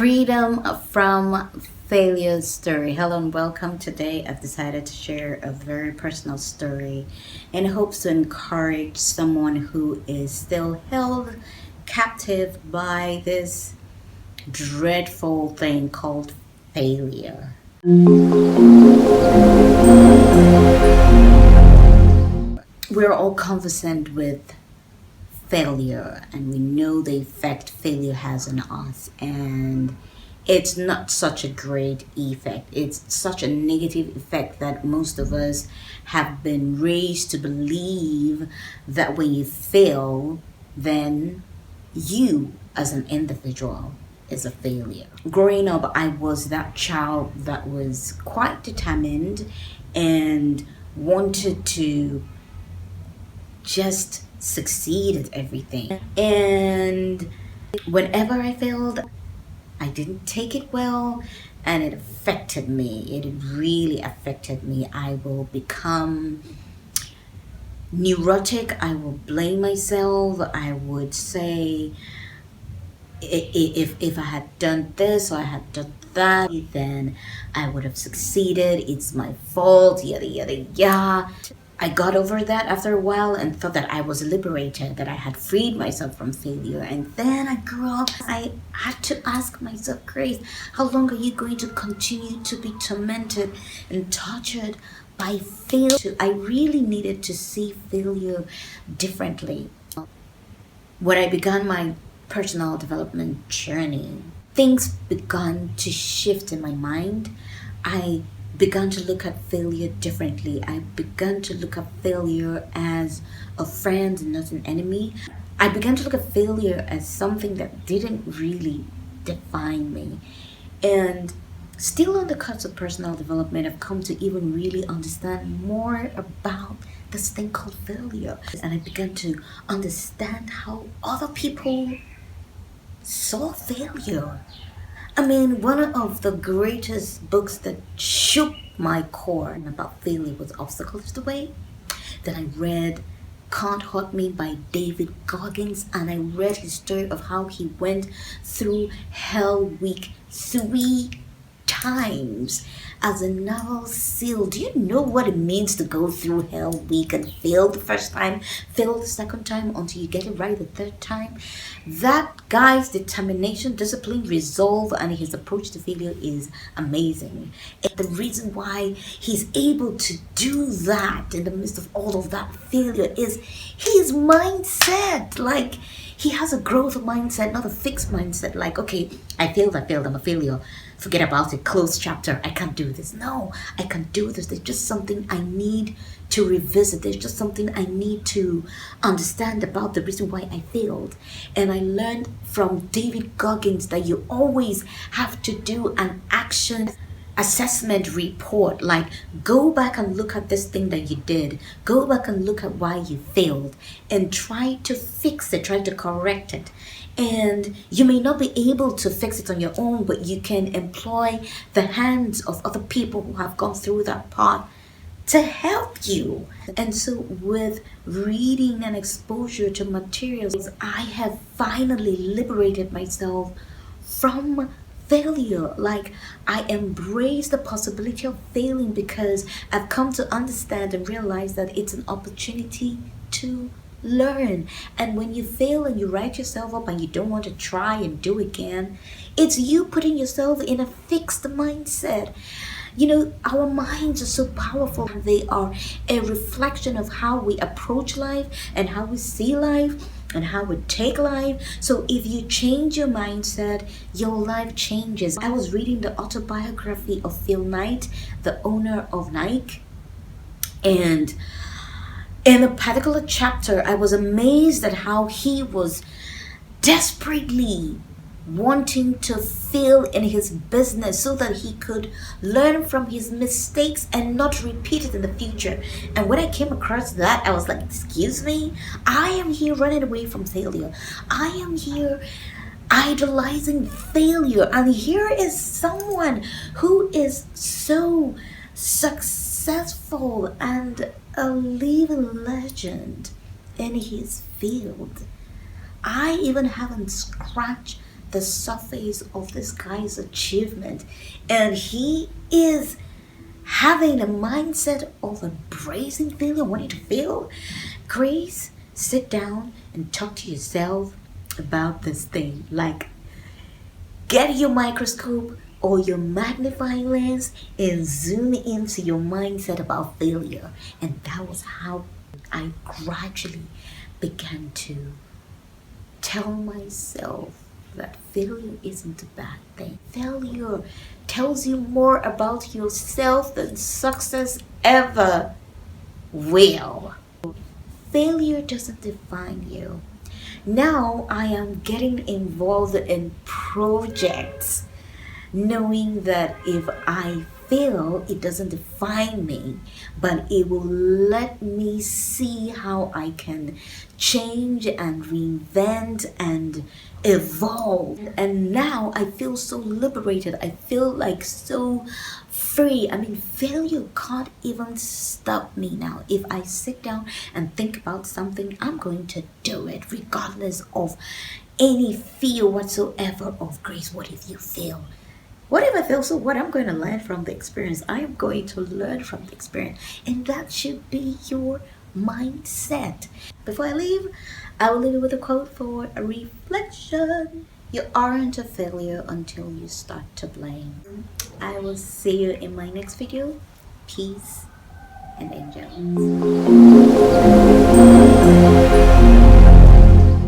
Freedom from failure story. Hello and welcome. Today I've decided to share a very personal story in hopes to encourage someone who is still held captive by this dreadful thing called failure. We're all conversant with failure, and we know the effect failure has on us, and it's not such a great effect. It's such a negative effect that most of us have been raised to believe that when you fail, then you as an individual is a failure. Growing up, I was that child that was quite determined and wanted to just succeed at everything. And whenever I failed, I didn't take it well, and it affected me. It really affected me. I will become neurotic. I will blame myself. I would say, if I had done this or I had done that, then I would have succeeded. It's my fault, yada yada yada. I got over that after a while and thought that I was liberated, that I had freed myself from failure. And then I grew up. I had to ask myself, Grace, how long are you going to continue to be tormented and tortured by failure? I really needed to see failure differently. When I began my personal development journey, things began to shift in my mind. I began to look at failure differently. I began to look at failure as a friend and not an enemy. I began to look at failure as something that didn't really define me. And still on the cuts of personal development, I've come to even really understand more about this thing called failure. And I began to understand how other people saw failure. I mean, one of the greatest books that shook my core about failure was Obstacles to the Way. Then I read Can't Hurt Me by David Goggins, and I read his story of how he went through Hell Week 3 times as a Naval SEAL. Do you know what it means to go through Hell Week and fail the first time, fail the second time until you get it right the third time? That guy's determination, discipline, resolve, and his approach to failure is amazing. And the reason why he's able to do that in the midst of all of that failure is his mindset. Like, he has a growth mindset, not a fixed mindset. Like, okay, I failed, I'm a failure. Forget about it, close chapter, I can't do this. No, I can do this. There's just something I need to revisit. There's just something I need to understand about the reason why I failed. And I learned from David Goggins that you always have to do an action assessment report. Like, go back and look at this thing that you did, go back and look at why you failed, and try to fix it, try to correct it. And you may not be able to fix it on your own, but you can employ the hands of other people who have gone through that path to help you. And so with reading and exposure to materials, I have finally liberated myself from failure. Like, I embrace the possibility of failing because I've come to understand and realize that it's an opportunity to learn. And when you fail and you write yourself up and you don't want to try and do again, it's you putting yourself in a fixed mindset. You know, our minds are so powerful. They are a reflection of how we approach life and how we see life and how we take life. So if you change your mindset, your life changes. I was reading the autobiography of Phil Knight, the owner of Nike, and in a particular chapter, I was amazed at how he was desperately wanting to fail in his business so that he could learn from his mistakes and not repeat it in the future. And when I came across that, I was like, excuse me, I am here running away from failure. I am here idolizing failure. And here is someone who is so successful and a living legend in his field. I even haven't scratched the surface of this guy's achievement, and he is having a mindset of embracing failure, wanting to fail. Grace, sit down and talk to yourself about this thing. Like, get your microscope or your magnifying lens and zoom into your mindset about failure. And that was how I gradually began to tell myself that failure isn't a bad thing. Failure tells you more about yourself than success ever will. Failure doesn't define you. Now I am getting involved in projects, knowing that if I fail, it doesn't define me, but it will let me see how I can change and reinvent and evolve. And now I feel so liberated. I feel like so free. I mean, failure can't even stop me now. If I sit down and think about something, I'm going to do it regardless of any fear whatsoever of Grace. What if you fail? What if I fail? So what? I'm going to learn from the experience. I am going to learn from the experience. And that should be your mindset. Before I leave, I will leave you with a quote for a reflection. You aren't a failure until you start to blame. I will see you in my next video. Peace and angels.